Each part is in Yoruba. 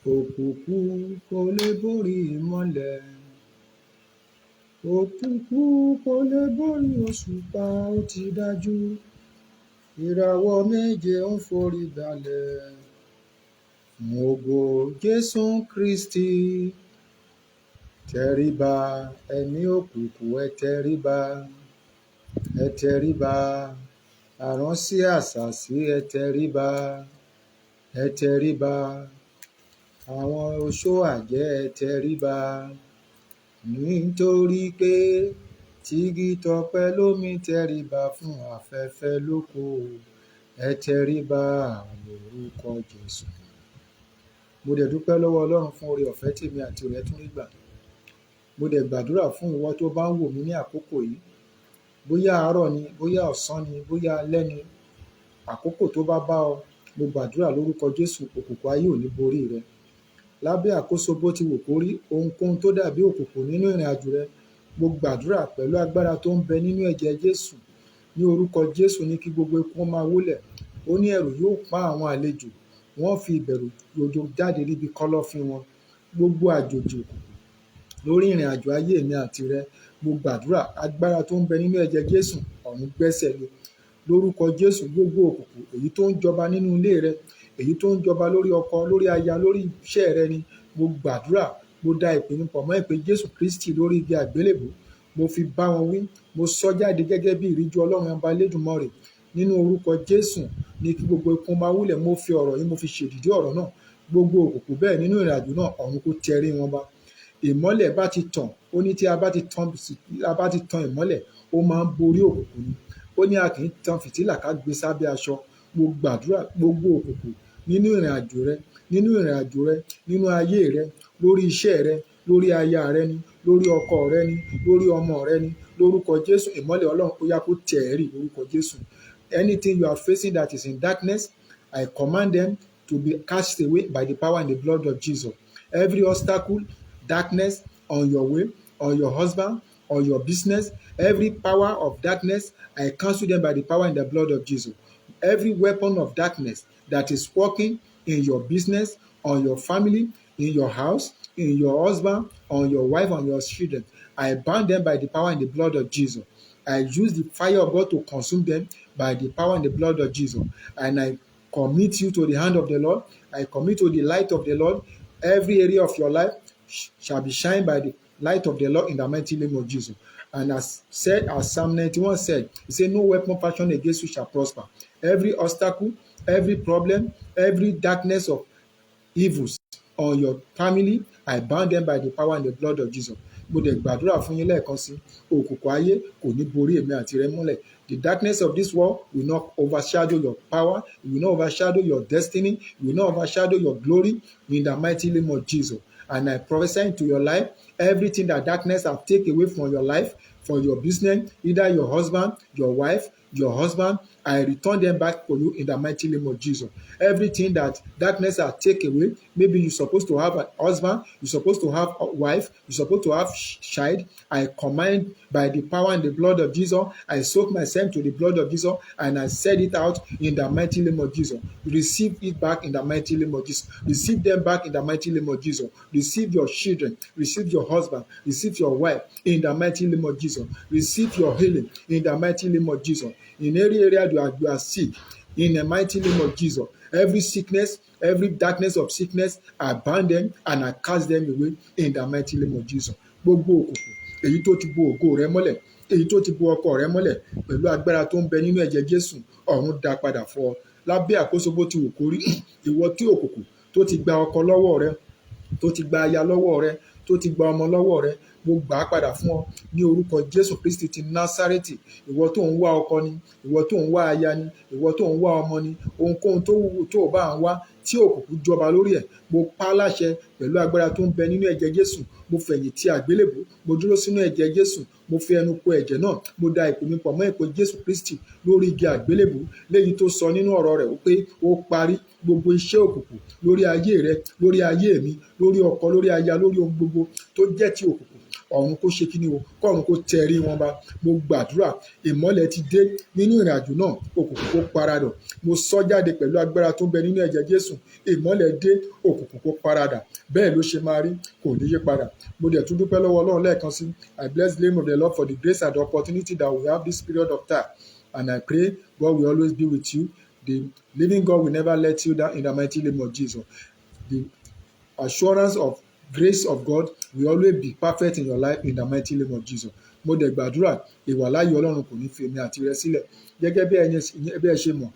Òkùnkùn kò lè borí ìmọ́lẹ̀. Òkùnkùn kò lè borí òṣùpá, ó ti dájú. Ìràwọ̀ méje ń forí balẹ̀ fún ògo Jésù Kristi. Tẹríba, ẹ̀mí òkùnkùn, ẹ tẹríba. Ẹ tẹríba, àránsí àsàsí, ẹ tẹríba. Ẹ tẹríba, àwọn oṣó àjẹ́, ẹ tẹríba. Nítorí pé tígi tọpẹ lómi tẹríba fún afẹ́fẹ́ lóko. Ẹ tẹríba lórúkọ Jésù. Mo dẹ̀ dúpẹ́ lọ́wọ́ Ọlọ́run fún oore ọ̀fẹ́ tèmi àti rẹ̀ tún rí gbà. Mo dẹ̀ gbàdúrà fún ìwọ tó bá ń wò mí ní àkókò yìí. Bóyá àárọ̀ ni, bóyá ọ̀sán ni, bóyá alẹ́ ni, àkókò tó bá bá ọ, mo gbàdúrà lórúkọ Jésù, òkùnkùn ayé ò ní borí rẹ. Lábẹ́ àkóso bó ti wù kó rí, ohunkóhun tó dàbí òkùnkùn nínú ìrìn àjò rẹ, mo gbàdúrà pẹ̀lú agbára tó ń bẹ nínú ẹ̀jẹ̀ Jésù. Ní orúkọ Jésù ní kí gbogbo ikú máa wólẹ̀. Ó ní ẹ̀rù yóò pa àwọn àlejò, wọ́n fi ìbẹ̀rù yòjò jáde níbi kọ́lọ́fín wọn. Gbogbo àjòjì òkùnkùn lórí ìrìn àjò ayé mi àti rẹ, mo gbàdúrà agbára tó ń bẹ nínú ẹ̀jẹ̀ Jésù, ọ̀run gbẹ́sẹ̀ lé. Lórúkọ Jésù, gbogbo òkùnkùn èyí tó ń jọba nínú ilé rẹ, èyí tó ń jọba lórí ọkọ, lórí aya, lórí iṣẹ́ rẹ ni, mo gbàdúrà, mo da ìpè mi pọ̀ mọ́ ìpè Jésù Kristi lórí igi àgbélébùú. Mo fi bá wọn wí, mo sọ jáde gẹ́gẹ́ bí ìríjú Ọlọ́run ọba Elédùmarè. Nínú orúkọ Jésù ní kí gbogbo ikú máa wólẹ̀. Mo fi ọ̀rọ̀ yìí, mo fi ṣèdìdí ọ̀rọ̀ náà. Gbogbo òkùnkùn bẹ́ẹ̀ nínú ìrìn àjò náà, ọ̀run kó tẹrí wọn ba. Ìmọ́lẹ̀ bá ti tàn, ó ní tí a bá ti tan ìmọ́lẹ̀, ó máa ń borí òkùnkùn ni. Ó ní a kì í tan fìtílà ká gbé sábẹ́ aṣọ. Mo gbàdúrà gbogbo òkùnkùn nínú ìrìn àjò rẹ, nínú ìrìn àjò rẹ, nínú ayé rẹ, lórí iṣẹ́ rẹ, lórí aya rẹ ni, lórí ọkọ rẹ ni, lórí ọmọ rẹ ni, lórúkọ Jésù, ìmọ́lẹ̀ Ọlọ́run ó yá kó tẹ̀ ẹ́ rì lórúkọ Jésù. Anything you are facing that is in darkness, I command them to be cast away by the power and the blood of Jesus. Every obstacle, darkness on your way, on your husband, on your business, every power of darkness, I cancel them by the power and the blood of Jesus. Every weapon of darkness that is working in your business, on your family, in your house, in your husband, on your wife, on your children, I ban them by the power and the blood of Jesus. I use the fire of God to consume them by the power and the blood of Jesus. And I commit you to the hand of the Lord. I commit to the light of the Lord. Every area of your life shall be shined by the light of the Lord in the mighty name of Jesus. And as Psalm 91 said, he said, no weapon fashioned against you shall prosper. Every obstacle, every problem, every darkness of evils on your family, I ban them by the power and the blood of Jesus. Mo dẹ̀ gbàdúrà fún yín lẹ́ẹ̀kan sí, òkùnkùn ayé kò ní borí èmi àti rẹ mọ́lẹ̀. The darkness of this world will not overshadow your power, it will not overshadow your destiny, it will not overshadow your glory in the mighty name of Jesus. And I prophesy into your life, everything that darkness have taken away from your life, from your business, either your husband, your wife, your husband, I return them back for you in the mighty name of Jesus. Everything that darkness has taken away, maybe you're supposed to have a husband, you're supposed to have a wife, you're supposed to have child, I command by the power and the blood of Jesus, I soak myself to the blood of Jesus, and I set it out in the mighty name of Jesus. Receive it back in the mighty name of Jesus. Receive them back in the mighty name of Jesus. Receive your children, receive your husband, receive your wife in the mighty name of Jesus. Receive your healing in the mighty name of Jesus. In every area you are sick, in the mighty name of Jesus. Every sickness, every darkness of sickness, I ban them and I cast them away in the mighty name of Jesus. Gbogbo òkùnkùn, èyí tó ti bo ògo rẹ mọ́lẹ̀, èyí tó ti bo ọkọ rẹ mọ́lẹ̀, pẹ̀lú agbára tó ń bẹ nínú ẹ̀jẹ̀ Jésù, ọ̀run dá padà fún ọ. Lábẹ́ àkóso bó ti wù kó rí, ìwọ tí òkùnkùn tó ti gba ọkọ lọ́wọ́ rẹ, tó ti gba aya lọ́wọ́ rẹ, tó ti gba ọmọ lọ́wọ́ rẹ, mo gbà á padà fún ọ ní orúkọ Jésù Kristi ti Násárẹ́tì. Ìwọ tó ń wá ọkọ ni, ìwọ tó ń wá aya ni, ìwọ tó ń wá ọmọ ni, ohunkóhun tó wù tó bá ń wá tí òkùnkùn jọba lórí ẹ̀, mo pa á láṣẹ pẹ̀lú agbára tó ń bẹ nínú ẹ̀jẹ̀ Jésù. Mo fẹ̀yìn tì àgbélébùú, mo dúró sínú ẹ̀jẹ̀ Jésù, mo fi ẹnu kò ẹ̀jẹ̀ náà, mo da ìpè mi pọ̀ mọ́ ìpè Jésù Kristi lórí igi àgbélébùú, léyìí tó sọ nínú ọ̀rọ̀ rẹ̀ wípé ó parí. Gbogbo iṣẹ́ òkùnkùn lórí ayé rẹ, lórí ayé mi, lórí ọkọ, lórí aya, lórí ohun gbogbo tó jẹ́ ti òkùnkùn, ọ̀run kó ṣe kíni o, kọ́run kó tẹrí wọn ba. Mo gbàdúrà ìmọ́lẹ̀ ti dé nínú ìrìn àjò náà, òkùnkùn kó paradà. Mo sọ jáde pẹ̀lú agbára tó ń bẹ nínú ẹ̀jẹ̀ Jésù, ìmọ́lẹ̀ dé, òkùnkùn kó paradà. Bẹ́ẹ̀ ló ṣe máa rí, kò ní yí padà. Mo dẹ̀ tún dúpẹ́ lọ́wọ́ Ọlọ́run lẹ́ẹ̀kan sí. I bless the name of the Lord for the grace and the opportunity that we have this period of time. And I pray God will always be with you. The living God will never let you down in the mighty name of Jesus. The assurance of grace of God will always be perfect in your life in the mighty name of Jesus. Mo dẹ̀ gbàdúrà ìwàláyé Ọlọ́run kò ní fi èmi àti rẹ sílẹ̀. Gẹ́gẹ́ bí ẹ ṣe mọ̀,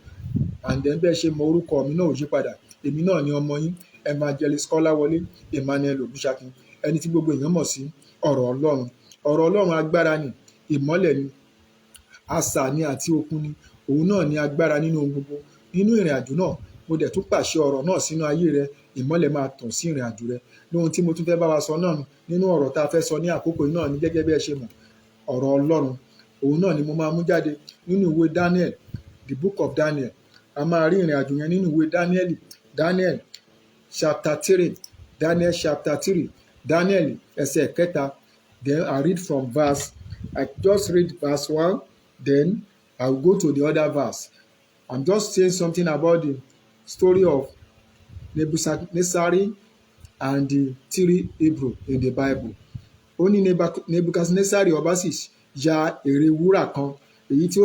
and then bẹ́ẹ̀ ṣe mọ orúkọ mi náà ò yí padà. Èmi náà ni ọmọ yín, Evangelist Kọ́láwọlé Emmanuel Ògúnṣakin, ẹni tí gbogbo èèyàn mọ̀ sí ọ̀rọ̀ Ọlọ́run. Ọ̀rọ̀ Ọlọ́run agbára ni, ìmọ́lẹ̀ ni, asà ni àti okun ni. Òun náà ni agbára nínú ohun gbogbo. Nínú ìrìn àjò náà, mo dẹ̀ tún pàṣẹ ọ̀rọ̀ náà sínú ayé rẹ. Ìmọ́lẹ̀ máa tàn sí ìrìn àjò rẹ. Lóhun tí mo tún fẹ́ bá wa sọ náà nínú ọ̀rọ̀ tá a fẹ́ sọ ní àkókò yìí náà ni gẹ́gẹ́ bí ẹ ṣe mọ̀, ọ̀rọ̀ Ọlọ́run. Òun náà ni mo máa mú jáde nínú ìwé Daniel, the book of Daniel. A máa rí ìrìn àjò yẹn nínú ìwé Daniel chapter 3, Daniel chapter 3, Daniel ẹsẹ̀ kẹta. Then I read from I just read verse 1, then I will go to the other verse. I'm just saying something about the story of Nebuchadnezzar and the three Hebrew in the Bible. Ó ní Nebuchadnezzar ọba sì ya ère wúrà kan, èyí tí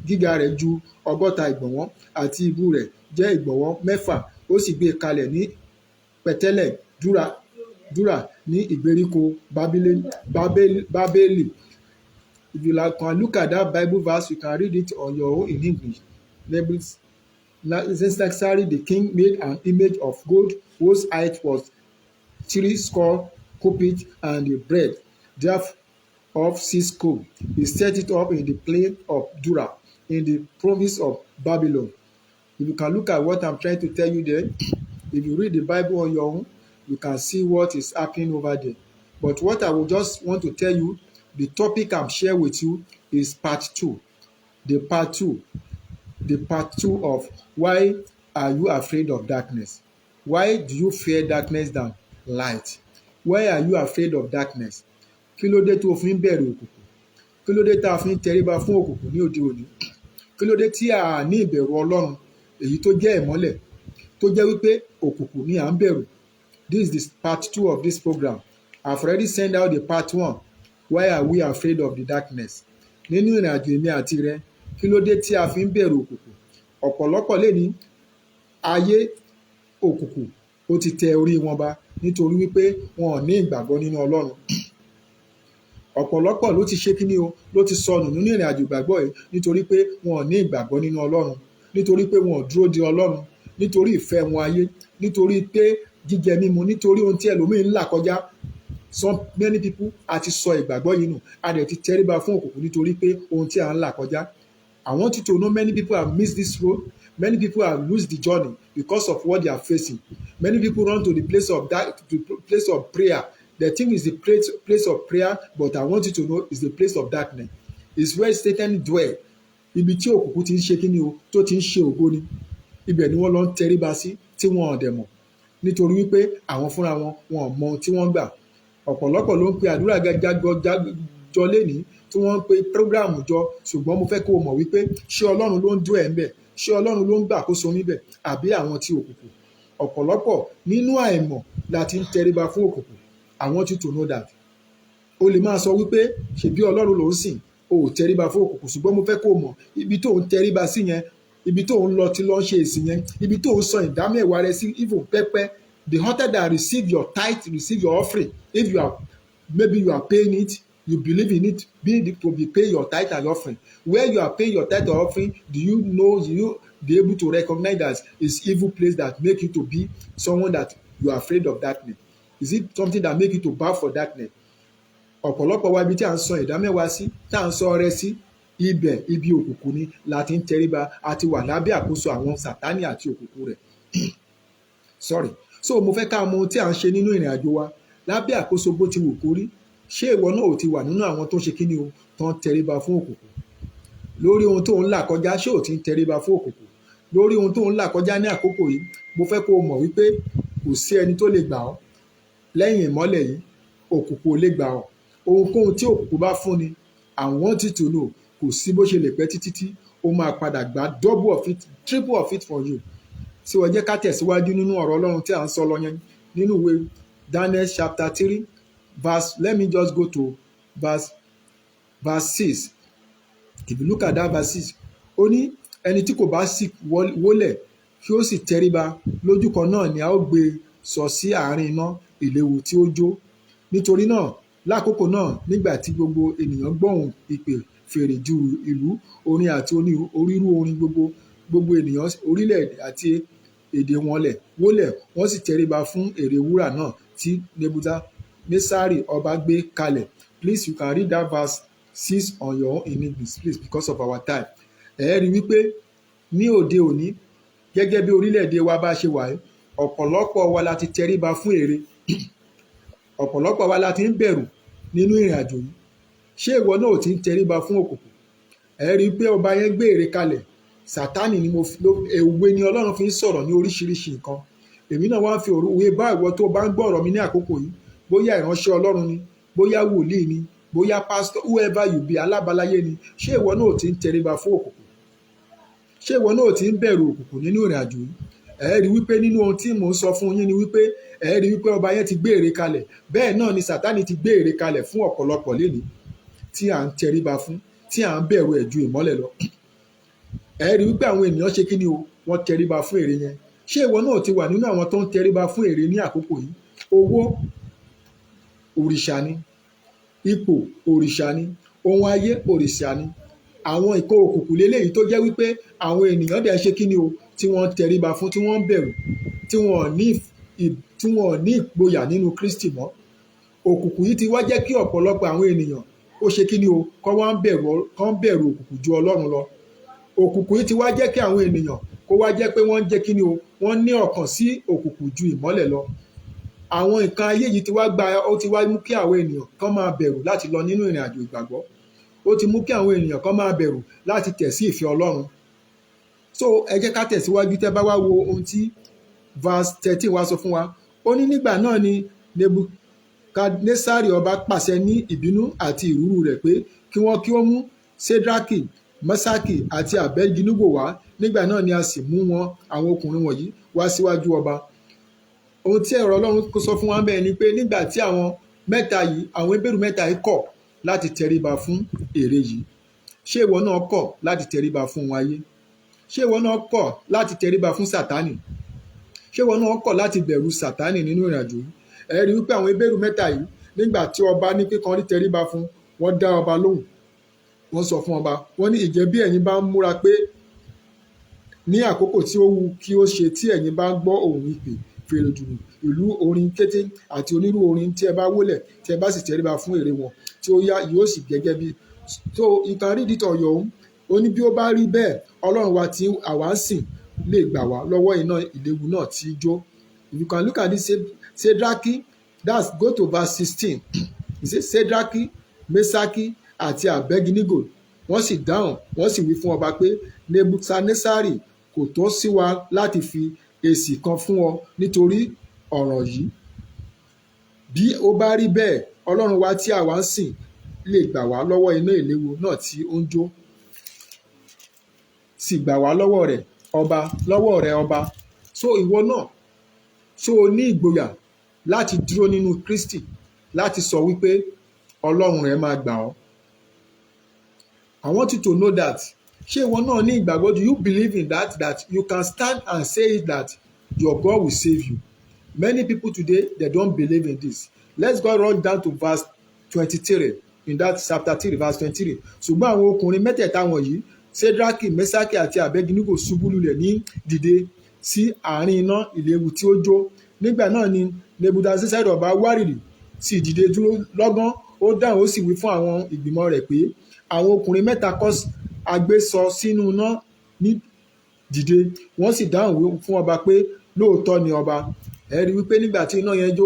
gíga rẹ̀ ju 60 ìgbọ̀nwọ́ àti ìbú rẹ̀ jẹ́ ìgbọ̀nwọ́ 6. Ó sì gbé kalẹ̀ ní pẹ̀tẹ́lẹ̀ Dúrà ní ìgbèríko Bábélì. If you can look at that Bible verse, you can read it on your own in English. Nebuchadnezzar the king made an image of gold whose height was 70 cubits and the breadth thereof 6 cubits. He set it up in the plain of Dura in the province of Babylon. If you can look at what I'm trying to tell you there, if you read the Bible on your own, you can see what is happening over there. But what I will just want to tell you, the topic I'm sharing with you is part 2. The part 2 of why are you afraid of darkness? Why do you fear darkness than light? Why are you afraid of darkness? Kí ló dé tó fi ń bẹ̀rù òkùnkùn? Kí ló dé tá a fi ń tẹríba fún òkùnkùn ní òde òní? Kí ló dé tí a ní ìbẹ̀rù Ọlọ́run, èyí tó jẹ́ ìmọ́lẹ̀, tó jẹ́ wípé òkùnkùn ni à ń bẹ̀rù? This is the part 2 of this program. I've already sent out the part 1. Why are we afraid of the darkness? Nínú ìrìn àjò èmi àti rẹ, kí ló dé tí a fi ń bẹ̀rù òkùnkùn? Ọ̀pọ̀lọpọ̀ lè ní ayé òkùnkùn ó ti tẹ orí wọn ba nítorí wípé wọn ò ní ìgbàgbọ́ nínú Ọlọ́run. Ọ̀pọ̀lọpọ̀ ló ti ṣe kíní o, ló ti sọnù nínú ìrìn àjò ìgbàgbọ́ yìí nítorí pé wọn ò ní ìgbàgbọ́ nínú Ọlọ́run, nítorí pé wọn ò dúró de Ọlọ́run, nítorí ìfẹ́ wọn ayé, nítorí pé jíjẹ mímu, nítorí ohun tí ẹlòmíín ń là kọjá. Many people a ti sọ ìgbàgbọ́ yìí nù, a dẹ̀ ti tẹríba fún òkùnkùn nítorí pé ohun tí à ń là kọjá. I want you to know many people have missed this road. Many people have lost the journey because of what they are facing. Many people run to the place of prayer. They think it's the place of prayer, but I want you to know it's the place of darkness. It's where Satan dwell. Ibi tí òkùnkùn ti ń ṣe kíni o, tó ti ń ṣe ògo ni. Ibẹ̀ ni wọ́n lọ ń tẹríba sí tí wọ́n ò dẹ̀ mọ̀. Nítorí wípé àwọn fúnra wọn ò mọ ohun tí wọ́n gbà. Ọ̀pọ̀lọpọ̀ ló ń pe àdúrà jọ lénìí tí wọ́n ń pe prógráàmù jọ, ṣùgbọ́n mo fẹ́ kó o mọ̀ wípé ṣé Ọlọ́run ló ń dúró ẹ̀ ń bẹ̀? Ṣé Ọlọ́run ló ń gbàkóso níbẹ̀? Àbí àwọn tí òkùnkùn? Ọ̀pọ̀lọpọ̀ nínú àìmọ̀ la ti ń tẹríba fún òkùnkùn. I want you to know that. O lè máa sọ wípé ṣèbí Ọlọ́run ló ń sìn, o ò tẹríba fún òkùnkùn, ṣùgbọ́n mo fẹ́ kó o mọ̀ ibi tó ń tẹríba sí yẹn, ibi tó ń lọ tí lọ ń ṣe èsì yẹn, ibi tó ń sọ ìdámẹ́wàá rẹ sí even pẹ́pẹ́. The altar that receive your tithe, receive your offering. If maybe you are paying it, you believe in it, to be pay your tithe and offering. Where you are paying your tithe or offering, do you be able to recognize that it's evil place that make you to be someone that you are afraid of darkness? Is it something that make you to bow for darkness? Ọ̀pọ̀lọpọ̀ wa ibi tí à ń sọ ìdámẹ́wàá sí, tí à ń sọ ọrẹ sí, ibẹ̀ ibi òkùnkùn ni láti ń tẹríba àti wà lábẹ́ àkóso àwọn Sátánì àti òkùnkùn rẹ̀. Sorry. So mo fẹ́ ká mọ ohun tí à ń ṣe nínú ìrìn àjò wa lábẹ́ àkóso bó ti wù kó rí. Ṣé ìwọ náà ò ti wà nínú àwọn tó ń ṣe kíni o, tó ń tẹríba fún òkùnkùn? Lórí ohun tó ń là kọjá, ṣé ò ti ń tẹríba fún òkùnkùn? Lórí ohun tó ń là kọjá ní àkókò yìí, mo fẹ́ kó o mọ̀ wípé kò sí ẹni tó lè gbà ọ́ lẹ́yìn ìmọ́lẹ̀ yìí. òkùnkùn ò lè gbà ọ́. Ohunkóhun tí òkùnkùn bá fúnni, I want you to know, kò sí bó ṣe lè pẹ́ títí tí ó máa padà gba double of it, triple of it for you. Tí ó jẹ́ ká tẹ̀síwájú nínú ọ̀rọ̀ Ọlọ́run tí à ń sọ lọ yẹn nínú ìwé Daniel chapter 3 verse, let me just go to verse 6. If you look at that verse 6, ó ní ẹni tí kò bá sì wólẹ̀ kí ó sì tẹríba, lójú kan náà ni a ó gbé sọ sí àárín iná ìléru tí ó jó. Nítorí náà lákòókò náà, nígbà tí gbogbo ènìyàn gbóhùn ìpè fèrè ju ìlú, orin àti onírú orin, gbogbo ènìyàn orílẹ̀-èdè àti èdè wọn wólẹ̀, wọ́n sì tẹríba fún ère wúrà náà tí Nebukadnesari ọba gbé kalẹ̀. Please, you can read that verse 6 on your own in English, please, because of our time. Ẹ rí wípé ní òde òní, gẹ́gẹ́ bí orílẹ̀-èdè wa bá ṣe wà, ọ̀pọ̀lọpọ̀ wa la ti tẹríba fún ère. Ọ̀pọ̀lọpọ̀ wa la ti ń bẹ̀rù nínú ìrìn àjò yìí. Ṣé ìwọ náà ò ti ń tẹríba fún òkùnkùn? Ẹ rí pé ọba yẹn gbé ère kalẹ̀. Sátánì ni òwe ni Ọlọ́run fi ń sọ̀rọ̀ ní oríṣiríṣi nǹkan. Èmi náà wá ń fi òwe bá ìwọ tó bá ń gbọ́ ọ̀rọ̀ mi ní àkókò yìí, bóyá ìránṣẹ́ Ọlọ́run ni, bóyá wòlíì ni, bóyá pastor, whoever you be, alábàláyé ni. Ṣé ìwọ náà ò ti ń tẹríba fún òkùnkùn? Ṣé ìwọ náà ò ti ń bẹ̀rù òkùnkùn nínú ìrìn àjò yìí? Ẹ rí wípé nínú ohun tí mò ń sọ fún yín ni wípé ẹ rí wípé ọba yẹn ti gbé ère kalẹ̀. Bẹ́ẹ̀ náà ni Sátánì ti gbé ère kalẹ̀ fún ọ̀pọ̀lọpọ̀ lénìí tí à ń tẹríba fún, tí à ń bẹ̀rù ẹ̀ ju ìmọ́lẹ̀ lọ. Ẹ rí wípé àwọn ènìyàn ṣe kí ni o? Wọ́n tẹríba fún ère yẹn. Ṣé ìwọ náà ti wà nínú àwọn tó ń tẹríba fún ère ní àkókò yìí? Owó òrìṣà ni, ipò òrìṣà ni, ohun ayé òrìṣà ni. Àwọn ìkó òkùnkùn léléyìí tó jẹ́ wípé àwọn ènìyàn dẹ̀ ṣe kí ni o? Tí wọ́n ń tẹríba fún, tí wọ́n ń bẹ̀rù, tí wọ́n ò ní ìgboyà nínú Kristi mọ́. Òkùnkùn yìí ti wá jẹ́ kí ọ̀pọ̀lọpọ̀ àwọn ènìyàn ó ṣe kí ni o? Kọ́ wá ń bẹ̀rù òkùnkùn ju Ọlọ́run lọ. Òkùnkùn yìí ti wá jẹ́ kí àwọn ènìyàn kó wá jẹ́ pé wọ́n ń jẹ́ kí ni o? Wọ́n ní ọkàn sí òkùnkùn ju ìmọ́lẹ̀ lọ. Àwọn nǹkan ayé yìí ti wá mú kí àwọn ènìyàn kán máa bẹ̀rù láti lọ nínú ìrìn àjò ìgbàgbọ́. Ó ti mú kí àwọn ènìyàn kán máa bẹ̀rù láti tẹ̀ sí ìfẹ́ Ọlọ́run. So ẹ jẹ́ ká tẹ̀síwájú. Tẹ́ bá wá wo ohun tí verse 13 wá sọ fún wa. Ó ní nígbà náà ni Nebukadnesari ọba pàṣẹ ní ìbínú àti ìrúrú rẹ̀ pé kí wọ́n mú Ṣédrákì, Méṣákì àti Àbẹ́dínígò wá. Nígbà náà ni a sì mú àwọn ọkùnrin wọ̀nyí wá síwájú ọba. Ohun tí ọ̀rọ̀ Ọlọ́run sọ fún wa bẹ́ẹ̀ ni pé nígbà tí àwọn Hébérù mẹ́ta yìí kọ̀ láti tẹríba fún ère yìí. Ṣé ìwọ náà kọ̀ láti tẹríba fún ohun ayé? Ṣé ìwọ náà kọ̀ láti tẹríba fún Sátánì? Ṣé ìwọ náà kọ̀ láti bẹ̀rù Sátánì nínú ìrìn àjò yìí? Ẹ rí wípé àwọn Hébérù mẹ́ta yìí, nígbà tí ọba ní pé kán rí tẹríba fún, wọ́n dá ọba lóhùn. Wọ́n sọ fún ọba, wọ́n ní ìjẹ́ bí ẹ̀yin bá ń múra pé ní àkókò tí ó wù kí ó ṣe, tí ẹ̀yin bá ń gbọ́ ohùn ìpè fèrè dùrù, ìlú orin kété àti onírú orin, tí ẹ bá wólẹ̀, tí ẹ bá sì tẹríba fún ère wọn, tí ó yá yóò sì gẹ́gẹ́ bí. So you can read it on your own. Ó ní bí ó bá rí bẹ́ẹ̀, Ọlọ́run wa tí àwa ń sìn lè gbà wá lọ́wọ́ iná ìléru náà tí í jó. If you can look at this Ṣédrákì, go to verse 16. It says Ṣédrákì, Méṣákì àti Àbẹ́dínígò wọ́n sì dáhùn, wọ́n sì wí fún ọba pé Nebukadnesari kò tọ́ sí wa láti fi èsì kan fún ọ nítorí ọ̀ràn yìí. Bí ó bá rí bẹ́ẹ̀, Ọlọ́run wa tí àwa ń sìn lè gbà wá lọ́wọ́ iná ìléru náà tí ó ń jó. Sì gbà wá lọ́wọ́ rẹ̀ ọba. So ìwọ náà, so o ní ìgboyà láti dúró nínú Kristi, láti sọ wípé Ọlọ́run rẹ̀ máa gbà ọ́. I want you to know that. Ṣé ìwọ náà ní ìgbàgbọ́? Do you believe in that you can stand and say that your God will save you? Many people today, they don't believe in this. Let's go run down to verse 23 in that chapter 3 verse 23. Ṣùgbọ́n àwọn ọkùnrin mẹ́tẹ̀ẹ̀ta wọ̀nyí, Ṣédrákì, Méṣákì àti Àbẹ́dínígò ṣubú lulẹ̀ ní dìde sí àárín iná ìléru tí ó jó. Nígbà náà ni Nebukadnesari ọba wárìrì, sì dìde dúró lọ́gán. Ó dáhùn, ó sì wí fún àwọn ìgbìmọ̀ rẹ̀ pé àwọn ọkùnrin mẹ́ta kọ́ agbé sọ sínú iná ní dìde. Wọ́n sì dáhùn fún ọba pé lóòótọ́ ni ọba. Ẹ rí wípé nígbà tí iná yẹn jó,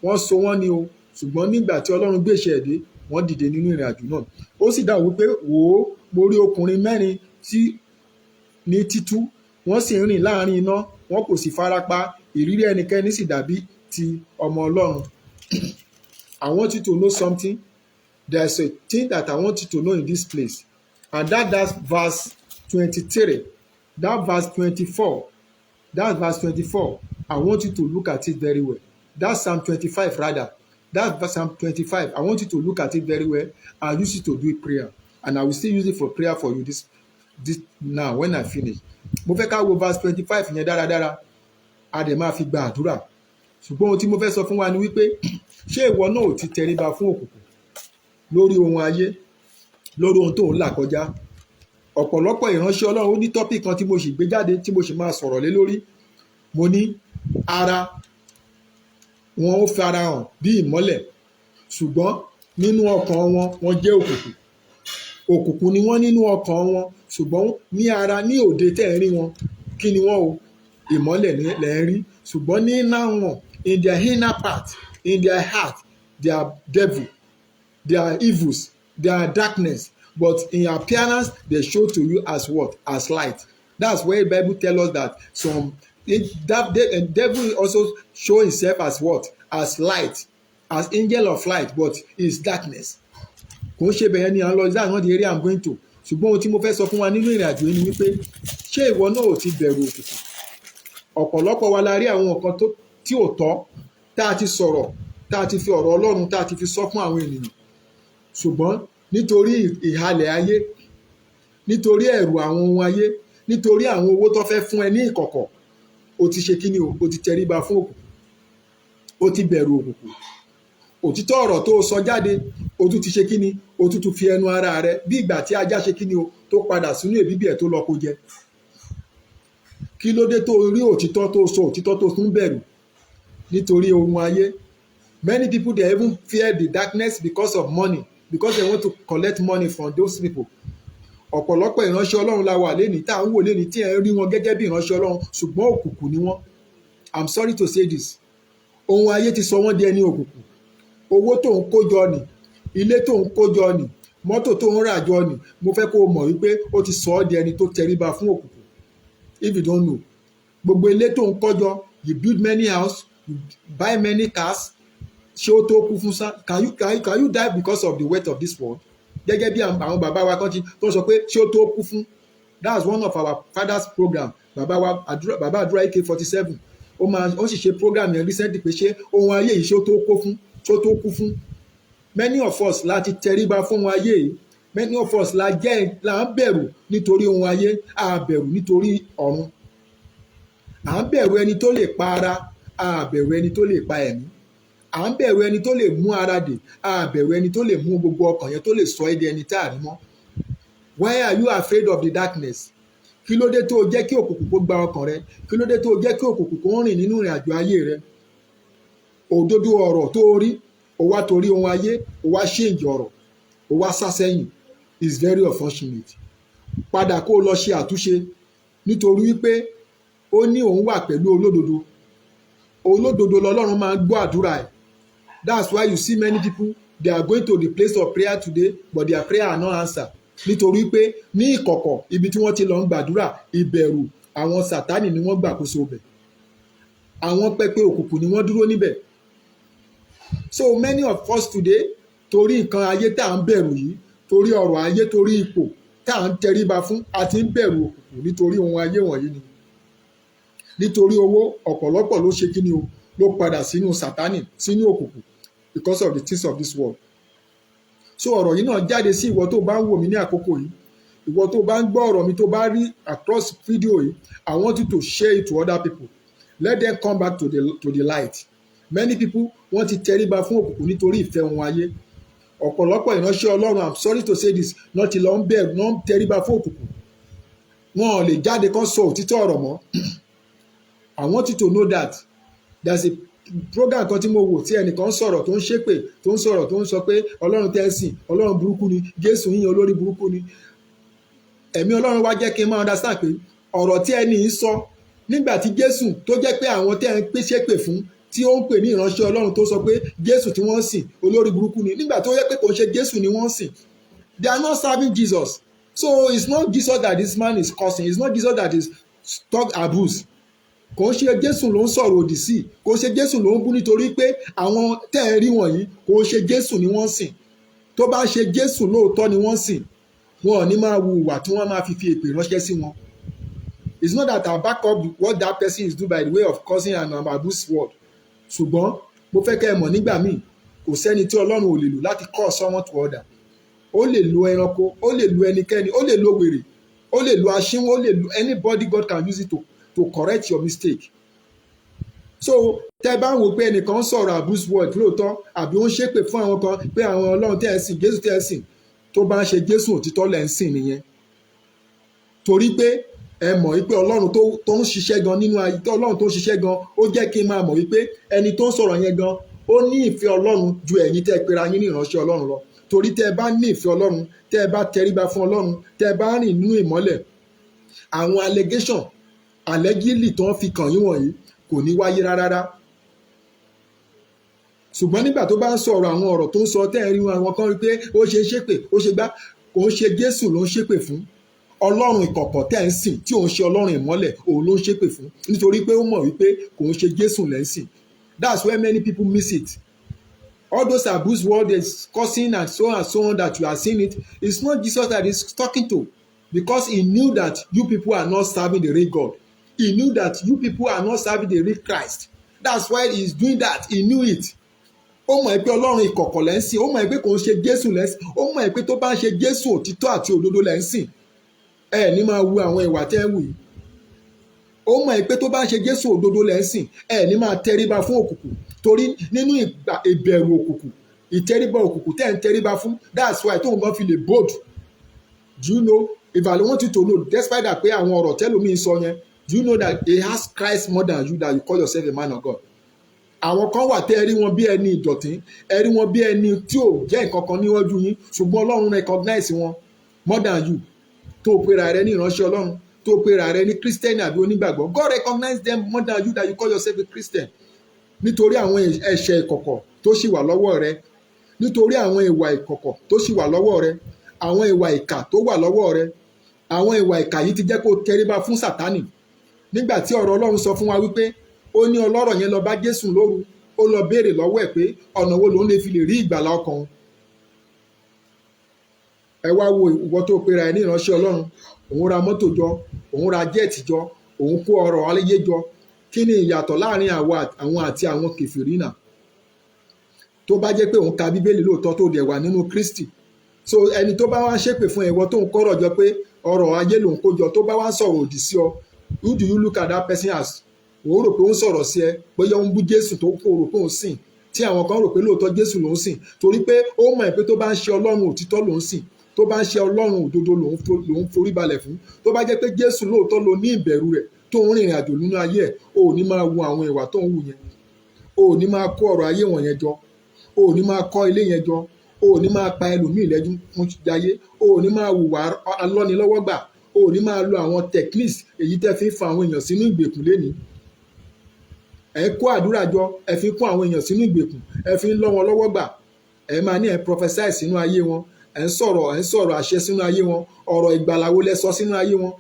wọ́n so wọ́n ni o. Ṣùgbọ́n nígbà tí Ọlọ́run gbèsè ẹ̀dẹ́, wọ́n dìde nínú ìrìn àjò náà. Ó sì dáhùn wípé wò ó, mo rí ọkùnrin mẹ́rin tí ní títú, wọ́n sì ń rìn láàrin iná, wọn kò sì farapa. Ìrírí ẹnikẹ́ni sì dàbí ti ọmọ Ọlọ́run. I want you to know something. There's a thing that I want you to know in this place. And that's verse 23. That verse 24. That's verse 24. I want you to look at it very well. That's Psalm 25 rather. That's Psalm 25. I want you to look at it very well and use it to do prayer. And I will still use it for prayer for you this now when I finish. Mo fẹ́ ká wo verse 25 yẹn dáradára. A dẹ̀ máa fi gba àdúrà. Ṣùgbọ́n ohun tí mo fẹ́ sọ fún wa ni wípé ṣé ìwọ náà ò ti tẹríba fún òkùnkùn lórí ohun ayé, lórí ohun tó ń là kọjá? Ọ̀pọ̀lọpọ̀ ìránṣẹ́ Ọlọ́run ó ní topic kan tí mo sì gbé jáde tí mo sì máa sọ̀rọ̀ lé lórí. Mo ní ara wọn ó farahàn bí ìmọ́lẹ̀, ṣùgbọ́n nínú ọkàn wọn wọ́n jẹ́ òkùnkùn. Òkùnkùn ni wọ́n nínú ọkàn wọn, ṣùgbọ́n ní ara ní òde tẹ́ ẹ̀ rí wọn, kí ni wọ́n o? Ìmọ́lẹ̀ lẹ̀ ń rí. Ṣùgbọ́n ní iná wọn, in their inner part, in their heart, they are devil, they are evils, they are darkness. But in appearance, they show to you as what? As light. That's where the Bible tells us that devil also show himself as what? As light, as angel of light, but is darkness. Kò ń ṣe bẹ̀yẹn ni à ń lọ, that's not the area I'm going to. Ṣùgbọ́n ohun tí mo fẹ́ sọ fún wa nínú ìrìn àjò yìí ni wípé ṣé ìwọ náà ò ti bẹ̀rù òkùnkùn? Ọ̀pọ̀lọpọ̀ wa la rí àwọn nǹkan tí ò tọ́ tá a ti sọ̀rọ̀, tá a ti fi ọ̀rọ̀ Ọlọ́run tá a ti fi sọ fún àwọn ènìyàn. Ṣùgbọ́n nítorí ìhalẹ̀ ayé, nítorí ẹ̀rù àwọn ohun ayé, nítorí àwọn owó tó fẹ́ fún ẹ ní ìkọ̀kọ̀, o ti ṣe kíni o? O ti tẹríba fún òkùnkùn. O ti bẹ̀rù òkùnkùn. Òtítọ́ ọ̀rọ̀ tó sọ jáde, o tún ti ṣe kíni? O tún fi ẹnu ara rẹ bí ìgbà tí ajá ṣe kíni o? Tó padà sínú èbíbí ẹ̀ tó lọ kó jẹ. Kí ló dé tó rí òtítọ́ tó sọ, òtítọ́ tó tún bẹ̀rù? Nítorí ohun ayé. Many people they even fear the darkness because of money, because they want to collect money from those people. Ọ̀pọ̀lọpọ̀ ìránṣẹ́ Ọlọ́run la wà lénìí tá à ń wò lénìí tí ẹ̀ ń rí wọn gẹ́gẹ́ bí ìránṣẹ́ Ọlọ́run, ṣùgbọ́n òkùnkùn ni wọ́n. I'm sorry to say this. Ohun ayé ti sọ wọ́n di ẹni òkùnkùn. Owó tó ń kó jọ nì, ilé tó ń kó jọ nì, mọ́tò tó ń rà jọ nì, mo fẹ́ kó o mọ̀ wípé ó ti sọ ọ́ di ẹni tó tẹríba fún òkùnkùn. If you don't know, gbogbo ilé tó ń kọ́ jọ, you build many house, you buy many cars, ṣé ó tó kú fún sá? Can you die because of the weight of this world? Gẹ́gẹ́ bí àwọn bàbá wa kan tó sọ pé ṣé ó tó kú fún? That's one of our father's program. Bàbá àdúrà AK-47 ó sì ṣe program yẹn recently pé ṣé ohun ayé yìí ṣé ó tó kú fún? Many of us la ti tẹríba fún ohun ayé yìí. Many of us la ń bẹ̀rù nítorí ohun ayé, a bẹ̀rù nítorí ọ̀run. À ń bẹ̀rù ẹni tó lè pa ara, a bẹ̀rù ẹni tó lè pa ẹ̀mí. À ń bẹ̀rù ẹni tó lè mú ara dè, a bẹ̀rù ẹni tó lè mú gbogbo ọkàn yẹn tó lè sọ ẹ́ di ẹni tá a rí mọ́. Why are you afraid of the darkness? Kí ló dé tó o jẹ́ kí òkùnkùn kó gba ọkàn rẹ? Kí ló dé tó o jẹ́ kí òkùnkùn kó rìn nínú ìrìn àjò ayé rẹ? Òdodo ọ̀rọ̀ tó o rí, o wá torí ohun ayé, o wá change ọ̀rọ̀, o wá sá sẹ́yìn. Is very unfortunate. Padà kó o lọ ṣe àtúnṣe nítorí wípé ó ní òun wà pẹ̀lú olódodo. Olódodo lọ́lọ́run máa ń gbọ́ àdúrà ẹ̀. That's why you see many people, they are going to the place of prayer today, but their prayer are not answered. Nítorí pé ní ìkọ̀kọ̀ ibi tí wọ́n ti lọ ń gbàdúrà, ìbẹ̀rù àwọn sàtánì ni wọ́n gbàkóso bẹ̀. Àwọn pẹpẹ òkùnkùn ni wọ́n dúró níbẹ̀. So many of us today, torí nǹkan ayé tá à ń bẹ̀rù yìí, torí ọrọ̀ ayé, torí ipò tá à ń tẹríba fún, a ti ń bẹ̀rù òkùnkùn nítorí ohun ayé wọ̀nyí ni. Nítorí owó, ọ̀pọ̀lọpọ̀ ló ṣe kíni o? Ló padà sínú sàtánì, sínú òkùnkùn, because of the things of this world. So ọ̀rọ̀ yìí náà jáde sí ìwọ tó bá ń wò mí ní àkókò yìí, ìwọ tó bá ń gbọ́ ọ̀rọ̀ mi tó bá rí across video yìí, I want you to share it to other people. Let them come back to the light. Many people wọ́n ti tẹríba fún òkùnkùn nítorí ìfẹ́ wọn ayé. Ọ̀pọ̀lọpọ̀ ìránṣẹ́ Ọlọ́run, I'm sorry to say this, náà ti lọ ń bẹ̀rù, náà ń tẹríba fún òkùnkùn. Wọn ò lè jáde kán sọ òtítọ́ ọ̀rọ̀ mọ́. I want you to know that there's a program kan tí mo wò tí ẹnìkan sọ̀rọ̀ tó ń ṣépè, tó ń sọ̀rọ̀ tó ń sọ pé Ọlọ́run tẹ́ ẹ sìn, Ọlọ́run burúkú ni, Jésù yín olórí burúkú ni. Ẹ̀mí Ọlọ́run wá jẹ́ kí n máa understand pé ọ̀rọ̀ tí ẹni yìí sọ nígbà tí Jésù tó jẹ́ pé àwọn tẹ́ ẹ ń pè ṣépè fún, tí ó ń pè ní ìránṣẹ́ Ọlọ́run tó sọ pé Jésù tí wọ́n sìn olórí burúkú ni, nígbà tó yẹ pé kò ń ṣe Jésù ni wọ́n sìn. They are not serving Jesus. So it's not Jesus that this man is cursing. It's not Jesus that is talk abuse. kò ń ṣe Jésù ló ń sọ̀rọ̀ òdì sí, kò ń ṣe Jésù ló ń bú, nítorí pé àwọn tẹ́ ẹ rí wọ̀nyí kò ń ṣe Jésù ni wọ́n sìn. Tó bá ṣe Jésù lóòótọ́ ni wọ́n sìn, wọn ò ní máa wu ìwà tí wọ́n máa fi èpè ránṣẹ́ sí wọn. It's not that I back up what that person is doing by the way of cursing and abuse word. Ṣùgbọ́n mo fẹ́ kẹ́ ẹ mọ̀ nígbà míì kò sẹ́ni tí Ọlọ́run ò lè lò láti call someone to order. Ó lè lo ẹranko, ó lè lo ẹnikẹ́ni, ó lè lo wèrè, ó lè lo aṣínwó, ó lè lo anybody. God can use it to correct your mistake. So tẹ́ bá ń wò pé ẹnìkan ń sọ̀rọ̀ abuse word lóòótọ́, àbí ó ń ṣépè fún àwọn kan pé àwọn Ọlọ́run tẹ́ ẹ sìn, Jésù tẹ́ ẹ sìn, tó bá ń ṣe Jésù òtítọ́ lẹ́ ń sìn nìyẹn. Torí pé ẹ mọ̀ wípé Ọlọ́run tó ń ṣiṣẹ́ gan nínú ayé, Ọlọ́run tó ń ṣiṣẹ́ gan, ó jẹ́ kí n máa mọ̀ wípé ẹni tó ń sọ̀rọ̀ yẹn gan ó ní ìfẹ́ Ọlọ́run ju ẹ̀yin tẹ́ ẹ pera yín ní ìránṣẹ́ Ọlọ́run lọ. Torí tẹ́ ẹ bá ní ìfẹ́ Ọlọ́run, tẹ́ ẹ bá tẹríba fún Ọlọ́run, tẹ́ ẹ bá rìn nínú ìmọ́lẹ̀, àwọn allegation allegedly tó ń fi kàn yín wọ̀nyí kò ní wáyé rárá. Ṣùgbọ́n nígbà tó bá ń sọ̀rọ̀ àwọn ọ̀rọ̀ tó ń sọ tẹ́ ẹ rí àwọn kan rí pé ó ṣe ṣépè, ó ṣe gbá, kò ń ṣe Jésù ló ń ṣépè fún. Ọlọ́run ìkọ̀kọ̀ tẹ́ ẹ ń sìn tí òun ṣe Ọlọ́run ìmọ́lẹ̀, òun ló ń ṣépè fún, nítorí pé ó mọ̀ wípé kò ń ṣe Jésù lẹ́ ń sìn. That's where many people miss it. All those abuse words is cursing and so on that you are seeing it, it's not Jesus that is talking to, because he knew that you people are not serving the real God. He knew that you people are not serving the real Christ. That's why he is doing that. He knew it. Ó mọ̀ pé Ọlọ́run ìkọ̀kọ̀ lẹ́ ń sìn, ó mọ̀ pé kò ń ṣe Jésù lẹ́ ń sìn, ó mọ̀ pé tó bá ń ṣe Jésù òtítọ́ àti òdodo lẹ́ ń sìn, ẹ ní máa wu àwọn ìwà tẹ́ ń wù yìí. Ó mọ̀ pé tó bá ń ṣe Jésù òdodo lẹ́ ń sìn, ẹ ní máa tẹríba fún òkùnkùn. Torí nínú ìbẹ̀rù òkùnkùn, ìtẹríba òkùnkùn tẹ́ ń tẹríba fún, that's why tóun gan fi lè bold. Do you know, if I want you to know, despite that pé àwọn ọ̀rọ̀ tẹ́lómi sọ yẹn, do you know that he has Christ more than you, that you call yourself a man of God? Àwọn kan wà tẹ́ ẹ rí wọn bí ẹni ìdọ̀tí, ẹ rí wọn bí ẹni tí ò jẹ́ nǹkan kan níwájú yín, ṣùgbọ́n Ọlọ́run recognize wọn more than you. Tó pera rẹ ní ìránṣẹ́ Ọlọ́run, tó pera rẹ ní Christian àbí onígbàgbọ́, God recognize them more than you, that you call yourself a Christian. Nítorí àwọn ẹ̀ṣẹ̀ ìkọ̀kọ̀ tó ṣì wà lọ́wọ́ rẹ, nítorí àwọn ìwà ìkọ̀kọ̀ tó ṣì wà lọ́wọ́ rẹ, àwọn ìwà ìkà tó wà lọ́wọ́ rẹ, àwọn ìwà ìkà yìí ti jẹ́ kó tẹríba fún Sátánì. Nígbà tí ọ̀rọ̀ Ọlọ́run sọ fún wa wípé ó ní ọlọ́rọ̀ yẹn lọ bá Jésù lóru, ó lọ béèrè lọ́wọ́ ẹ̀ pé ọ̀nà wo lòun lè fi lè rí ìgbàlà ọkàn. Ẹ wá wo ìwọ tó pera ẹ ní ìránṣẹ́ Ọlọ́run, òun ra mọ́tò jọ, òun ra jẹ́ẹ̀tì jọ, òun kó ọrọ̀ ayé jọ. Kí ni ìyàtọ̀ láàrin àwọn àti àwọn kèfèrí náà? Tó bá jẹ́ pé òun ka Bíbélì lóòótọ́ tó dẹ̀ wà nínú Kristi. So ẹni tó bá wá ṣépè fún ìwọ tó ń kọ́rọ̀ jọ pé ọrọ̀ ayé lòun kó jọ, tó bá wá sọ̀rọ̀ òdì sí ọ, who do you look at that person as? Ó rò pé ó ń sọ̀rọ̀ sí ẹ, bóyá ó ń bú Jésù tó kó rò pé ó ń sìn, tí àwọn kan rò pé lóòótọ́ Jésù ló ń sìn, torí pé ó mọ̀ pé tó bá ń ṣe Ọlọ́run òtítọ́ ló ń sìn, tó bá ń ṣe Ọlọ́run òdodo ló ń forí balẹ̀ fún, tó bá jẹ́ pé Jésù lóòótọ́ ló ní ìbẹ̀rù rẹ̀ tó ń rìnrìn àjò nínú ayé ẹ̀, o ò ní máa wu àwọn ìwà tó ń wù yẹn, o ò ní máa kó ọrọ̀ ayé wọ̀nyẹn jọ, o ò ní máa kọ́ ilé yẹn jọ, o ò ní máa pa ẹlòmíì lẹ́jú fún jayé, o ò ní máa hùwà alọ́nilọ́wọ́gbà, o ò ní máa lo àwọn techniques èyí tẹ́ fi ń fa àwọn èèyàn sínú ìgbèkùn lénìí. Ẹ kó àdúrà jọ, ẹ fi kó àwọn èèyàn sínú ìgbèkùn, ẹ fi ń lọ́ wọn lọ́wọ́ gbà, ẹ máa ní ẹ prophesy sínú ayé wọn, ẹ ń sọ̀rọ̀ àṣẹ sínú ayé wọn, ọ̀rọ̀ ìgbàlà wo lẹ sọ sínú ayé wọn.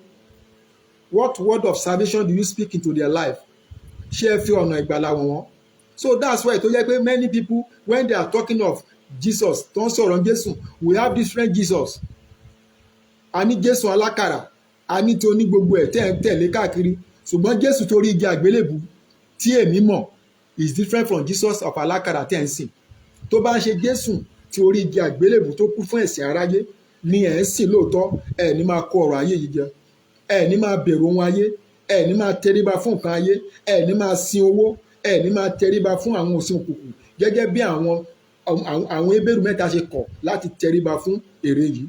What word of salvation do you speak into their life? Ṣé ẹ fi ọ̀nà ìgbàlà wọn wọn? So that's why tó yẹ pé many people when they are talking of Jesus, tó ń sọ̀rọ̀ Jésù, we have different Jesus. A ní Jésù alákàrà, a ní tí ó ní gbogbo ẹ̀ tẹ́ ń tẹ̀lé káàkiri, ṣùgbọ́n Jésù torí igi àgbélébù tí èmi mọ̀ is different from Jesus of alákàrà tẹ́ ń sìn. Tó bá ń ṣe Jésù tí orí igi àgbélébù tó kú fún ẹ̀ṣẹ̀ aráyé ni ẹ̀ ń sìn lóòótọ́, ẹ̀ ní máa kó ọrọ̀ ayé yìí jẹ, ẹ̀ ní máa bẹ̀rù ohun ayé, ẹ̀ ní máa tẹríba fún nǹkan ayé, ẹ̀ ní máa sin owó, ẹ̀ ní máa tẹríba fún àwọn òsìn òkùnkùn, gẹ́gẹ́ bí àwọn Hébérù mẹ́ta ṣe kọ̀ láti tẹríba fún èrè yìí.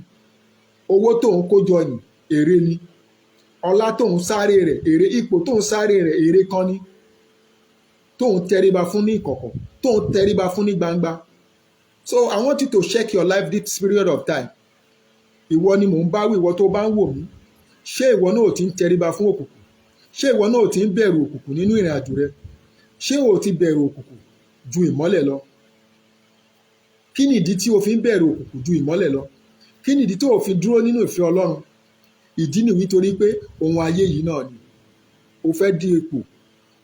Owó tó ń kó jọ ní èrè ni, ọlá tó ń sáré rẹ̀ èrè, ipò tó ń sáré rẹ̀ èrè kan ni, tó ń tẹríba fún ní ìkọ̀kọ̀, tó ń tẹríba fún ní gbangba. So I want you to check your life this period of time. Ìwọ ni mò ń bá wí, ìwọ tó bá ń wò mí, ṣé ìwọ náà ò ti ń tẹríba fún òkùnkùn? Ṣé ìwọ náà ò ti ń bẹ̀rù òkùnkùn nínú ìrìn àjò rẹ? Ṣé o ti bẹ̀rù òkùnkùn ju ìmọ́lẹ̀ lọ? Kí ni ìdí tí o fi ń bẹ̀rù òkùnkùn ju ìmọ́lẹ̀ lọ? Kí ni ìdí tó o fi dúró nínú ìfẹ́ Ọlọ́run? Ìdí nìyí torí pé ohun ayé yìí náà ni o fẹ́ dí ipò,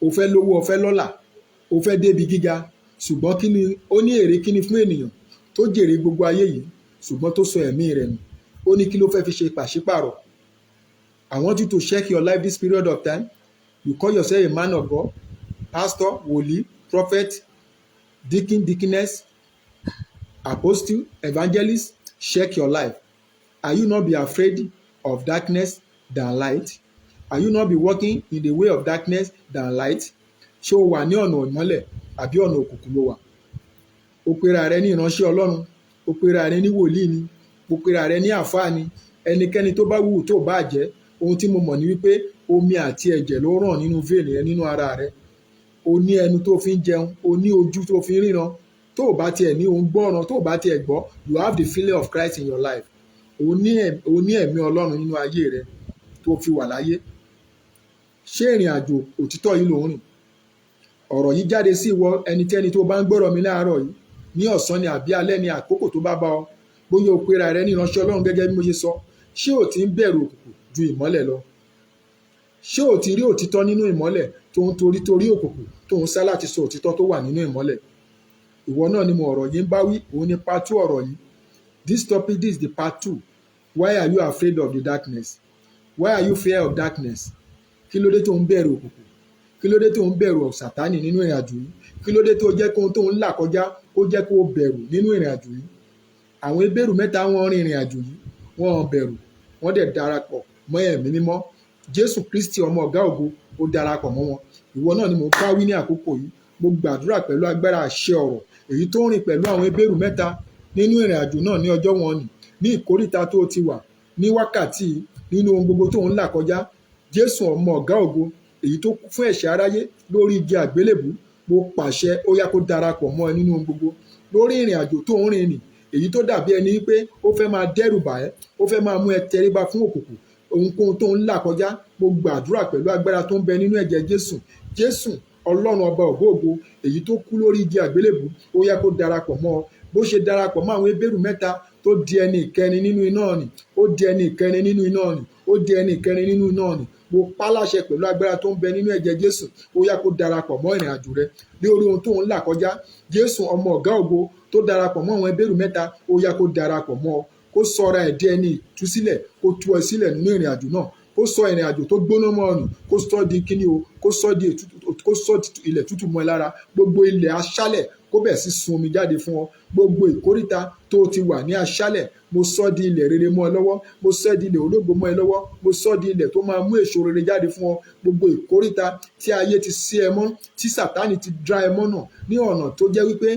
o fẹ́ lówó, o fẹ́ lọ́là, o fẹ́ débi gíga, ṣùgbọ́n kí ni ó ní èrè kíni fún ènìyàn tó jèrè gbogbo ayé yìí ṣùgbọ́n tó sọ ẹ̀mí rẹ̀ nù? Ó ní kí ló fẹ́ fi ṣe pàṣípàrọ̀? I want you to check your life this period of time. You call yourself a man of God, pastor, wòlíì, prophet, deacon, deaconess, apostle, evangelist. Check your life. Are you not be afraid of darkness than light? Are you not be walking in the way of darkness than light? Ṣé o wà ní ọ̀nà ìmọ́lẹ̀ àbí ọ̀nà òkùnkùn ló wà? O pera rẹ ní ìránṣẹ́ Ọlọ́run, o pera rẹ ní wòlíì ni, o pera rẹ ní àfáà ni. Ẹnikẹ́ni tó bá wù tó bá jẹ́, ohun tí mo mọ̀ ni wípé omi àti ẹ̀jẹ̀ ló ràn nínú vein rẹ, nínú ara rẹ. O ní ẹnu tó fi ń jẹun, o ní ojú tó fi ń ríran. Tó o bá tiẹ̀ ní òun gbọ́ràn, tó o bá tiẹ̀ gbọ́, you have the feeling of Christ in your life. O ní ẹ̀mí Ọlọ́run nínú ayé rẹ tó fi wà láyé. Ṣé ìrìn àjò òtítọ́ yìí ló ń rìn? Ọ̀rọ̀ yìí jáde sí ìwọ ẹnikẹ́ni tó bá ń gbọ́rọ̀ mi láàárọ̀ yìí, ní ọ̀sán ni àbí alẹ́ ni àkókò tó bá bá ọ. Bóyá o pera rẹ ní ìránṣẹ́ Ọlọ́run gẹ́gẹ́ bí mo ṣe sọ, ṣé o ti ń bẹ̀rù òkùnkùn ju ìmọ́lẹ̀ lọ? Ṣé o ti rí òtítọ́ nínú ìmọ́lẹ̀ tó ń torí òkùnkùn tó ń sá láti sọ òtítọ́ tó wà nínú ìmọ́lẹ̀? Ìwọ náà ni mo ọ̀rọ̀ yìí ń bá wí, òun ni part 2 ọ̀rọ̀ yìí. This topic, this is the part 2. Why are you afraid of the darkness? Why are you fear of darkness? Kí ló dé tó ń bẹ̀rù òkùnkùn? Kí ló dé tó ń bẹ̀rù Sátánì nínú ìrìn àjò yìí? Kí ló dé tó jẹ́ kó tó ń là kọjá ó jẹ́ kó bẹ̀rù nínú ìrìn àjò yìí? Àwọn Hébérù mẹ́ta wọ́n rin ìrìn àjò yìí, wọ́n bẹ̀rù, wọ́n dẹ̀ darapọ̀ mọ́ ẹ̀mí mímọ́. Jésù Kristi ọmọ ọ̀gá ògo ó darapọ̀ mọ́ wọn. Ìwọ náà ni mo bá wí ní àkókò yìí. Mo gbàdúrà pẹ̀lú agbára àṣẹ ọ̀rọ̀ èyí tó ń rìn pẹ̀lú àwọn Hébérù mẹ́ta nínú ìrìn àjò náà ní ọjọ́ wọn ní ìkóríta tó ti wà, ní wákàtí, nínú ohun gbogbo tó ń là kọjá. Jésù ọmọ ọ̀gá ògo èyí tó kú fún ẹ̀ṣẹ̀ aráyé lórí igi àgbélébùú, mo pàṣẹ ó yá kó darapọ̀ mọ́ ẹ nínú ohun gbogbo. Lórí ìrìn àjò tó ń rìn nì, èyí tó dàbí ẹni wípé ó fẹ́ máa dẹ́rù bà ẹ́, ó fẹ́ máa mú ẹ tẹríba fún òkùnkùn, ohunkóhun tó ń là kọjá, mo gbàdúrà pẹ̀lú agbára tó ń bẹ nínú ẹ̀jẹ̀ Jésù. Jésù Ọlọ́run ọba ògo èyí tó kú lórí igi àgbélébùú, ó yá kó darapọ̀ mọ́ ọ. Bó ṣe darapọ̀ mọ́ àwọn Hébérù mẹ́ta tó di ẹni ìkẹrin nínú iná nì, ó di ẹni ìkẹrin nínú iná nì, ó di ẹni ìkẹrin nínú iná nì. Mo pálàṣẹ pẹ̀lú agbára tó ń bẹ nínú ẹ̀jẹ̀ Jésù, ó yá kó darapọ̀ mọ́ ìrìn àjò rẹ lórí ohun tó ń là kọjá. Jésù ọmọ ọ̀gá ògo tó darapọ̀ mọ́ àwọn Hébérù mẹ́ta, ó yá kó darapọ̀ mọ́ ọ, kó sọra ẹ̀ di ẹni ìtúsílẹ̀, kó tú ẹ sílẹ̀ nínú ìrìn àjò náà, kó sọ ìrìn àjò tó gbóná mọ́ ọ nù, kó sọ di kíní o, kó sọ ilẹ̀ tútù mọ́ ẹ lára. Gbogbo ilẹ̀ aṣálẹ̀ kó bẹ̀ sí sun omi jáde fún ọ. Gbogbo ìkóríta tó ti wà ní aṣálẹ̀, mo sọ di ilẹ̀ rere mọ́ ẹ lọ́wọ́, mo sọ di ilẹ̀ ológo mọ́ ẹ lọ́wọ́, mo sọ di ilẹ̀ tó máa mú èso rere jáde fún ọ. Gbogbo ìkóríta tí ayé ti sí ẹ mọ́, tí Sátánì ti dá ẹ mọ́ náà ní ọ̀nà tó jẹ́ wípé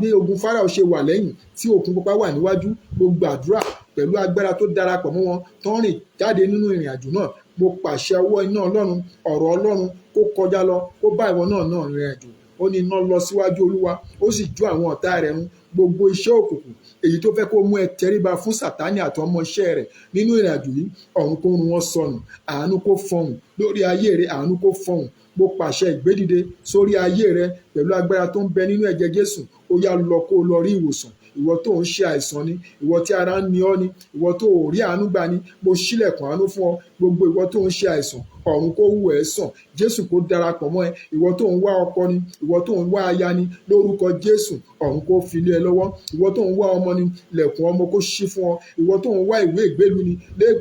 bí ogun Fáráò ṣe wà lẹ́yìn tí òkun pupa wà níwájú, mo gbàdúrà pẹ̀lú agbára tó darapọ̀ mọ́ wọn tó ń rìn jáde nínú ìrìn àjò náà. Mo pàṣẹ ọwọ́ iná Ọlọ́run, ọ̀rọ̀ Ọlọ́run kó kọjá lọ, kó bá ìwọ náà rìnrìn àjò. Ó ní iná lọ síwájú Olúwa, ó sì jó àwọn ọ̀tá rẹ̀ run. Gbogbo iṣẹ́ òkùnkùn èyí tó fẹ́ kó mú ẹ tẹríba fún Sátánì àti ọmọ iṣẹ́ rẹ̀ nínú ìrìn àjò yìí, ọ̀run kó run wọn sọnù. Àánú kó fọhùn lórí ayé rẹ, àánú kó fọhùn. Mo pàṣẹ ìgbédìde sórí ayé rẹ pẹ̀lú agbára tó ń bẹ nínú ẹ̀jẹ̀ Jésù. Ó yá lọ kó lọ rí ìwòsàn. Ìwọ tó ń ṣe àìsàn ni, ìwọ tí ara ń ni ọ́ ni, ìwọ tó ò rí àánú gbà ni, mo ṣílẹ̀kùn àánú fún ọ. Gbogbo ìwọ tó ń ṣe àìsàn, ọ̀run kó wò ẹ́ sàn. Jésù kó darapọ̀ mọ́ ẹ. Ìwọ tó ń wá ọkọ ni, ìwọ tó ń wá aya ni, lórúkọ Jésù ọ̀run kó fi lé ẹ lọ́wọ́. Ìwọ tó ń wá ọmọ ni, lẹ̀kùn ọmọ kó ṣí fún ọ. Ìwọ tó ń wá ìwé ìgbélu ni,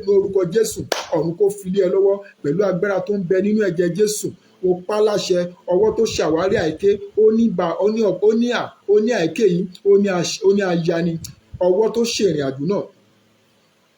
lórúkọ Jésù ọ̀run kó fi lé ẹ lọ́wọ́ pẹ̀lú agbára tó ń bẹ nínú ẹ̀jẹ̀ Jésù. Mo pa láṣẹ ọwọ́ tó ṣàwárí àìké, ó ní àìké yìí, ó ní aya ni. Ọwọ́ tó ṣe ìrìn àjò náà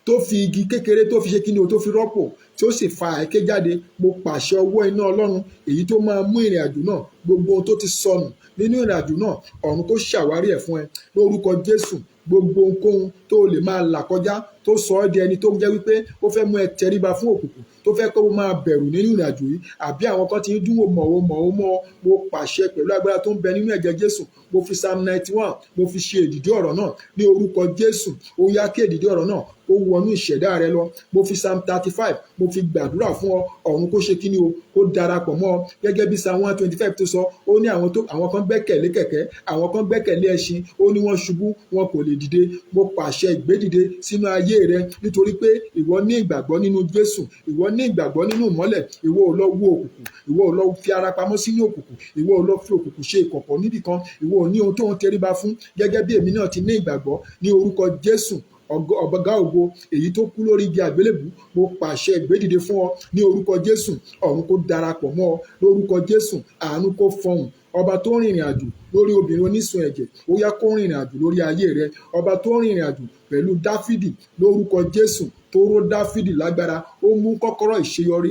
tó fi igi kékeré tó fi ṣe kíni o, tó fi rọ́pò, tí ó sì fa àìké jáde. Mo pàṣẹ ọwọ́ iná Ọlọ́run èyí tó máa mú ìrìn àjò náà, gbogbo ohun tó ti sọnù nínú ìrìn àjò náà, ọ̀run kó ṣàwárí ẹ̀ fún ẹ lórúkọ Jésù. Gbogbo ohunkóhun tó lè máa là kọjá tó sọ ọ́ di ẹni tó jẹ́ wípé ó fẹ́ mú ẹ tẹríba fún òkùnkùn, tó fẹ́ kó máa bẹ̀rù nínú ìrìn àjò yìí, àbí àwọn kan ti ń dúró mọ̀wó mọ́. Mo pàṣẹ pẹ̀lú agbára tó ń bẹ nínú ẹ̀jẹ̀ Jésù. Mo fi Psalm 91 mo fi ṣe èdìdí ọ̀rọ̀ náà ní orúkọ Jésù. Ó yá kí èdìdí ọ̀rọ̀ náà ó wọnú ìṣẹ̀dá rẹ lọ. Mo fi Psalm 35 mo fi gbàdúrà fún ọ, ọ̀run kó ṣe kíni o, kó darapọ̀ mọ́ ọ. Gẹ́gẹ́ bí Psalm 125 tó sọ, ó ní àwọn kan gbẹ́kẹ̀lé kẹ̀kẹ́, àwọn kan gbẹ́kẹ̀lé ẹṣin, ó ní wọ́n ṣubú wọn kò lè ìdìde, mo pàṣẹ ìgbédìde sínú ayé rẹ nítorí pé ìwọ ní ìgbàgbọ́ nínú Jésù, ìwọ ní ìgbàgbọ́ nínú ìmọ́lẹ̀, ìwọ ò lọ wo òkùnkùn, ìwọ ò lọ fi ara pamọ́ sínú òkùnkùn, ìwọ ò lọ fi òkùnkùn ṣe ìkọ̀kọ̀ níbì kan, ìwọ ò ní ohun tó ń tẹríba fún gẹ́gẹ́ bí èmi náà ti ní ìgbàgbọ́ ní orúkọ Jésù ọ̀gá ògo èyí tó kú lórí igi àgbélébù. Mo pàṣẹ ìgbédìde fún ọ ní orúkọ Jésù, ọ̀run kó darapọ̀ mọ́ ọ lórúkọ Jésù, àánú kó fọhùn. Ọba tó rìnrìn àjò lórí obìnrin onísun ẹ̀jẹ̀, ó yá kó rìnrìn àjò lórí ayé rẹ. Ọba tó rìnrìn àjò pẹ̀lú Dáfídì lórúkọ Jésù, tó ró Dáfídì lágbára, ó mú kọ́kọ́rọ́ àṣeyọrí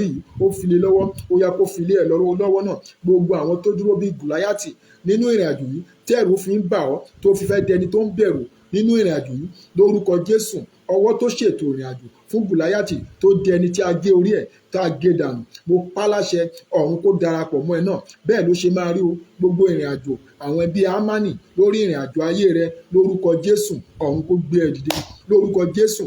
yìí, ó fi lé lọ́wọ́, ó yá kó fi lé ẹ̀ lọ́wọ́ náà. Gbogbo àwọn tó dúró bí Gòláyátì nínú ìrìn àjò yìí, tí ẹ̀rù fi ń bà ọ́, tó fi fẹ́ dẹni tó ń bẹ̀rù nínú ìrìn àjò yìí, lórúkọ Jésù, ọwọ́ tó ṣètò ìrìn àjò fún Gòláyátì tó di ẹni tí a gé orí ẹ̀, tá a gé dànù, mo pa láṣẹ, ọ̀run kó darapọ̀ mọ́ ẹ náà. Bẹ́ẹ̀ ló ṣe máa rí o. Gbogbo ìrìn àjò àwọn ẹbí Ámánì lórí ìrìn àjò ayé rẹ, lórúkọ Jésù, ọ̀run kó gbé ẹ dìde lórúkọ Jésù.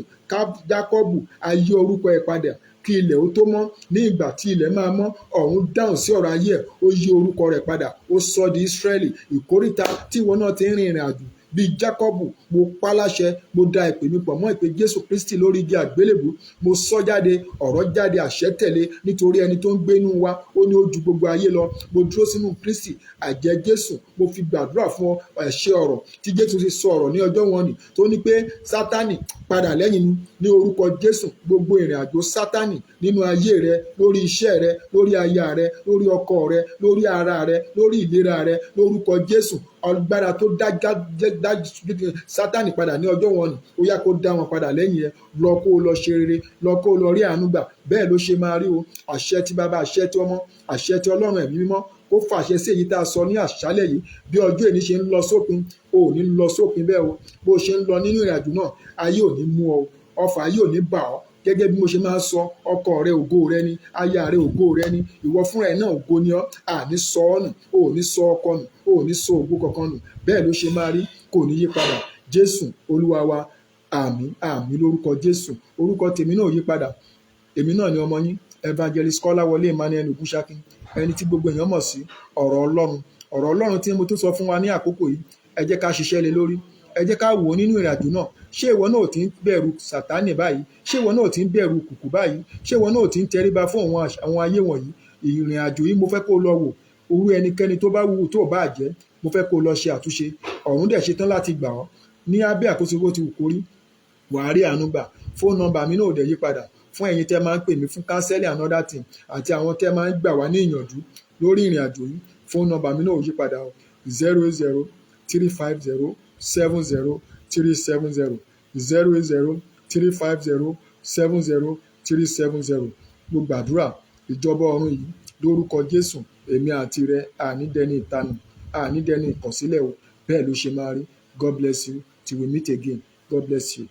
Jákọ́bù, a yí orúkọ ẹ padà kí ilẹ̀ ó tó mọ́. Ní ìgbà tí ilẹ̀ máa mọ́, ọ̀run dáhùn sí ọ̀rọ̀ ayé ẹ̀, ó yí orúkọ rẹ̀ padà, ó sọ di Ísírẹ́lì. Ìkóríta tí ìwọ náà ti ń rin ìrìn àjò bíi Jákọ́bù, mo pa láṣẹ, mo da ìpè mi pọ̀ mọ́ ìpè Jésù Kristi lórí igi àgbélébù, mo sọ jáde, ọ̀rọ̀ jáde, àṣẹ tẹ̀lé, nítorí ẹni tó ń gbé inú wa ó ní ó ju gbogbo ayé lọ. Mo dúró sínú Kristi, àjẹ Jésù, mo fi gbàdúrà fún ọ, àṣẹ ọ̀rọ̀ tí Jésù ti sọ ọ̀rọ̀ ní ọjọ́ wọn ni tó ní pé Sátánì padà lẹ́yìn mi ní orúkọ Jésù. Gbogbo ìrìn àjò Sátánì nínú ayé rẹ, lórí iṣẹ́ rẹ, lórí aya rẹ, lórí ọkọ rẹ, lórí ara rẹ, lórí ìlera rẹ, lórúkọ Jésù, agbára tó dá Sátánì padà ní ọjọ́ wọn ni, ó yá kó dá wọn padà lẹ́yìn ẹ. Lọ kó o lọ ṣe rere, lọ kó o lọ rí àánú gbà. Bẹ́ẹ̀ ló ṣe máa rí o. Àṣẹ ti Baba, àṣẹ ti Ọmọ, àṣẹ ti Ọlọ́run ẹ̀mí mímọ́ kó fàṣẹ sí èyí tá a sọ ní àṣálẹ̀ yìí. Bí ọjọ́ èní ṣe ń lọ sópin, o ò ní lọ sópin bẹ́ẹ̀ o. Bó ṣe ń lọ nínú ìrìn àjò náà, ayé ò ní mú ọ, ọfà ayé ò ní bà ọ́. Gẹ́gẹ́ bí mo ṣe máa ń sọ, ọkọ rẹ ògo rẹ ni, aya rẹ ògo rẹ ni, ìwọ fúnra ẹ náà ògo ni ọ́. Àní sọ ọ́ nù, o ò ní sọ ọkọ nù, o ò ní sọ ògo kankan nù. Bẹ́ẹ̀ ló ṣe máa rí, kò ní yí padà. Jésù Olúwa wa, àmín àmín lórúkọ Jésù. Orúkọ tèmi náà ò yí padà. Èmi náà ni ọmọ yín, Evangelist Kọ́láwọlé Emmanuel Ògúnṣakin, ẹni tí gbogbo èèyàn mọ̀ sí ọ̀rọ̀ Ọlọ́run. Ọ̀rọ̀ Ọlọ́run tí mo tún sọ fún wa ní àkókò yìí, ẹ jẹ́ ká ṣiṣẹ́ lé lórí. Ẹ jẹ́ ká wò ó nínú ìrìn àjò náà. Ṣé ìwọ náà ò ti ń bẹ̀rù Sátánì báyìí? Ṣé ìwọ náà ò ti ń bẹ̀rù òkùnkùn báyìí? Ṣé ìwọ náà ò ti ń tẹríba fún àwọn ayé wọ̀nyí? Ìrìn àjò yìí mo fẹ́ kó lọ wò. Orú ẹnikẹ́ni tó bá wù tó bá jẹ́, mo fẹ́ kó lọ ṣe àtúnṣe. Ọ̀run dẹ̀ ṣetán láti gbà ọ́ ní abẹ́ àkóso bó ti wù kó rí. Wàá rí àánú gbà. Fóònù nọ́mbà mi náà ò dẹ̀ yí padà. Fún ẹ̀yin tẹ́ máa ń pè mí fún counseling and other thing, àti àwọn tẹ́ máa ń gbà wá ní ìyànjú lórí ìrìn àjò yìí, fóònù nọ́mbà mi náà ò yí padà o. 08035070370 08035070370. Mo gbàdúrà ìjọba ọ̀run yìí lórúkọ Jésù, èmi àti rẹ àní dẹni ìtanù, àní dẹni ìkọ̀sílẹ̀ o. Bẹ́ẹ̀ ló ṣe máa rí. God bless you till we meet again. God bless you.